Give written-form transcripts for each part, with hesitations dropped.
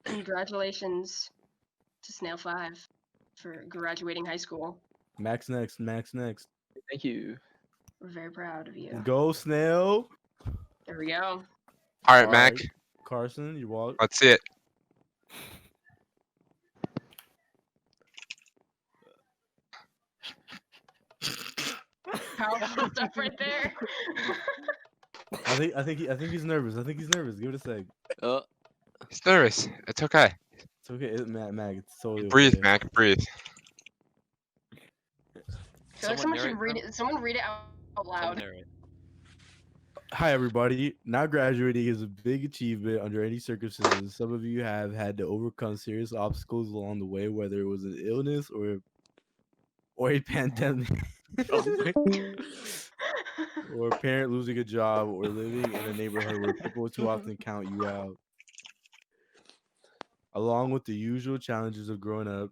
Congratulations to Snail 5 for graduating high school. Max next. Thank you. We're very proud of you. Go Snail. There we go. All right, Mac. Carsonn, you walk. Let's see it. Powerful stuff right there. I think he's nervous. Give it a sec. He's nervous. It's okay. It's okay, Mac. It's totally Breathe, okay. Mac. Breathe. I feel like someone should read it. Someone read it out loud. Hi, everybody. Now graduating is a big achievement under any circumstances. Some of you have had to overcome serious obstacles along the way, whether it was an illness or a pandemic, or a parent losing a job, or living in a neighborhood where people too often count you out. Along with the usual challenges of growing up,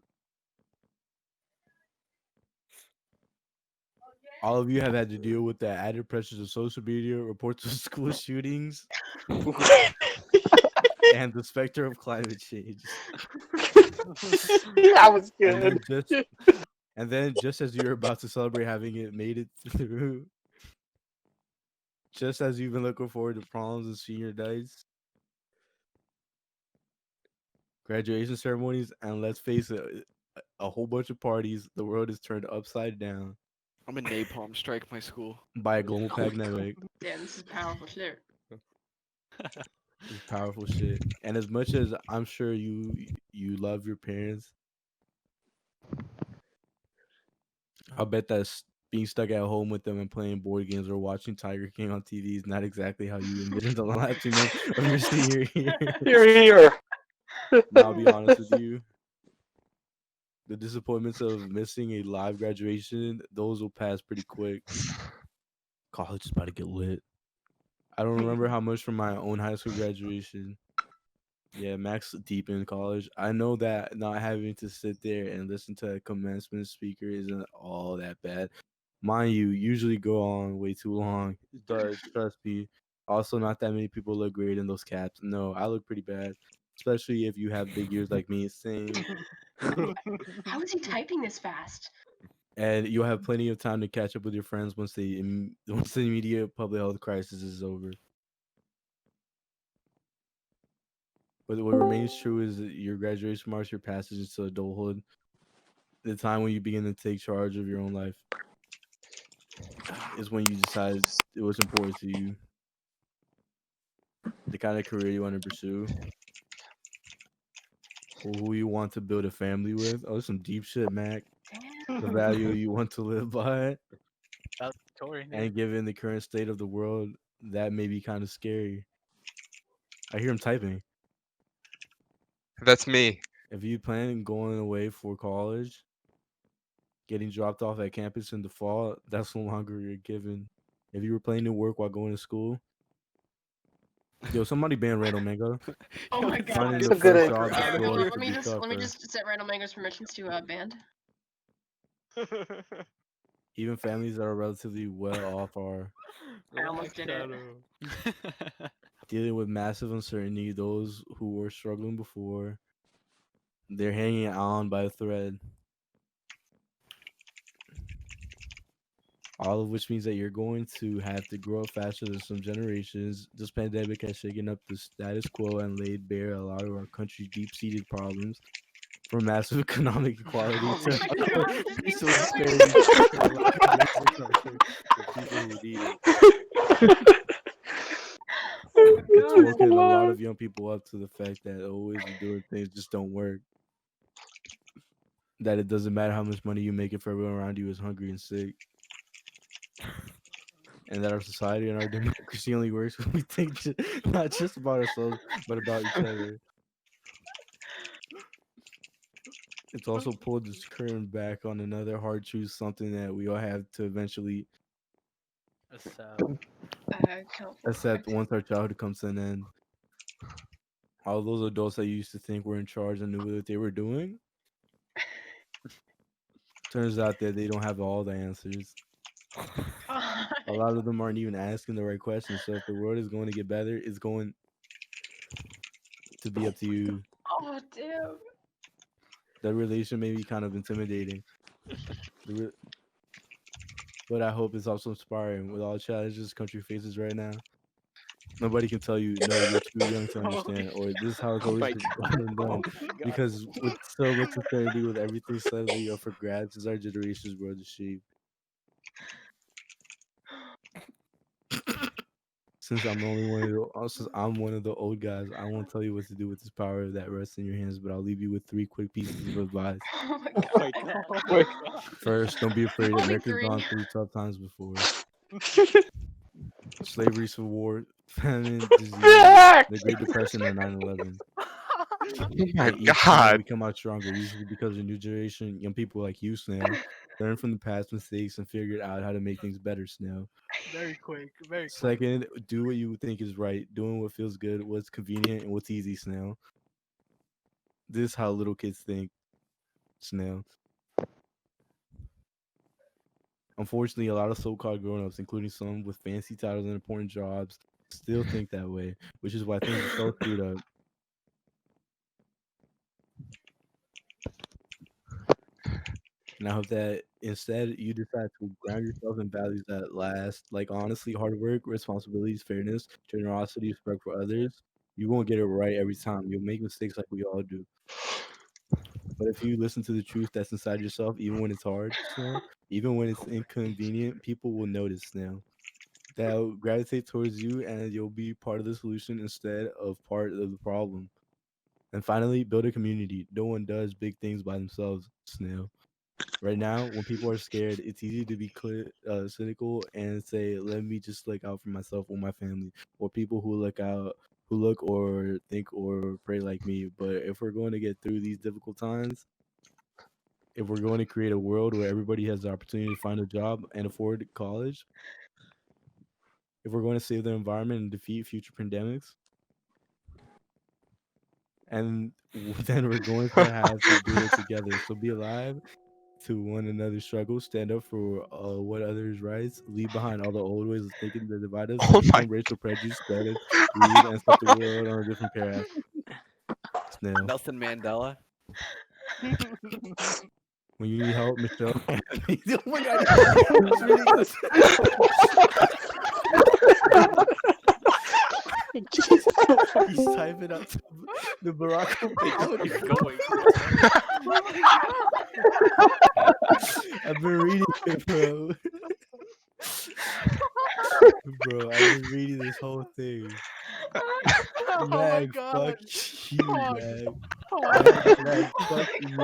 all of you have had to deal with the added pressures of social media, reports of school shootings, and the specter of climate change. That was good. And then, just as you're about to celebrate having made it through, just as you've been looking forward to proms and senior nights, graduation ceremonies, and let's face it, a whole bunch of parties, the world is turned upside down. I'm gonna napalm strike my school By a global pandemic. Damn, this is powerful shit. It's powerful shit. And as much as I'm sure you love your parents, I'll bet that being stuck at home with them and playing board games or watching Tiger King on TV is not exactly how you envisioned the last 2 months of your senior year. Here. Now, I'll be honest with you. The disappointments of missing a live graduation, those will pass pretty quick. College is about to get lit. I don't remember how much from my own high school graduation. Yeah, Max deep in college. I know that not having to sit there and listen to a commencement speaker isn't all that bad. Mind you, usually go on way too long. It does, trust me. Also, not that many people look great in those caps. No, I look pretty bad. Especially if you have big ears like me. Same. How is he typing this fast? And you'll have plenty of time to catch up with your friends once the immediate public health crisis is over. But what remains true is that your graduation marks your passage into adulthood, the time when you begin to take charge of your own life. Is when you decide what's important to you, the kind of career you want to pursue, who you want to build a family with. Oh, some deep shit, Mac. The value you want to live by. And given the current state of the world, that may be kind of scary. I hear him typing. That's me. If you plan on going away for college, getting dropped off at campus in the fall, that's no longer your given. If you were planning to work while going to school, yo, somebody ban Randall Mango. Oh my god. Finding It's the a good first idea. job is going Let to me be just tougher. set Randall Mango's permissions to banned. Even families that are relatively well off are I almost did it. dealing with massive uncertainty. Those who were struggling before, they're hanging on by a thread. All of which means that you're going to have to grow up faster than some generations. This pandemic has shaken up the status quo and laid bare a lot of our country's deep-seated problems, from massive economic inequality to racial disparity and lack of basic culture for people who need it. It's woken a lot of young people up to the fact that always doing things just don't work. That it doesn't matter how much money you make if everyone around you is hungry and sick. And that our society and our democracy only works when we think not just about ourselves, but about each other. It's also pulled this curtain back on another hard truth, something that we all have to eventually accept once our childhood comes to an end. All those adults that you used to think were in charge and knew what they were doing, turns out that they don't have all the answers. A lot of them aren't even asking the right questions. So if the world is going to get better, it's going to be up to you. Oh damn. That relation may be kind of intimidating. But I hope it's also inspiring with all the challenges this country faces right now. Nobody can tell you, no, you're too young to understand, or this is how it's always my been done. Because with so much uncertainty, with everything suddenly up for grabs, is our generation's world is shaped. Since I'm the only one of the, since I'm one of the old guys, I won't tell you what to do with this power that rests in your hands, but I'll leave you with 3 quick pieces of advice. Oh my Oh my god. Wait. First, don't be afraid. Only America's 3. gone through tough times before. Slavery, civil war, famine, disease, the Great Depression, or 9/11. Oh my And each time god. we come out stronger, usually because a new generation, young people like you, Snail, learn from the past mistakes and figured out how to make things better, Snail. Very quick. Very quick. Second, do what you think is right, doing what feels good, what's convenient, and what's easy, Snail. This is how little kids think, Snail. Unfortunately, a lot of so-called grown-ups, including some with fancy titles and important jobs, still think that way, which is why things are so screwed up. And I hope that instead you decide to ground yourself in values that last, like honestly, hard work, responsibilities, fairness, generosity, respect for others. You won't get it right every time. You'll make mistakes like we all do. But if you listen to the truth that's inside yourself, even when it's hard, Snail, even when it's inconvenient, people will notice, Snail. They'll gravitate towards you and you'll be part of the solution instead of part of the problem. And finally, build a community. No one does big things by themselves, Snail. Right now, when people are scared, it's easy to be cynical and say, "Let me just look out for myself or my family," or people who look or think or pray like me. But if we're going to get through these difficult times, if we're going to create a world where everybody has the opportunity to find a job and afford college, if we're going to save the environment and defeat future pandemics, and then we're going to have to do it together. So be alive to one another's struggle, stand up for what others' rights, leave behind all the old ways of thinking that divide us, Oh my overcome racial prejudice, spread lead, and set the world on a different path. Snail. Nelson Mandela. When you need help, Michelle. Oh my god, he's reading this. He's typing out the Barack Obama. Keep going. I've been reading it, bro. Bro, I've been reading this whole thing. Oh my Mag, god. fuck you, Fuck. Mag. Fuck. Mag, fuck you.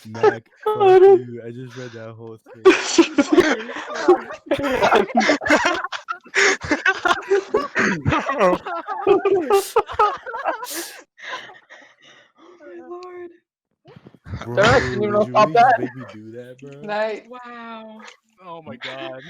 Mag, fuck you. I just read that whole thing. Oh my lord. Bro, Derek, you know would you about really just that? make me do that, bro? Night. Wow. Oh my god.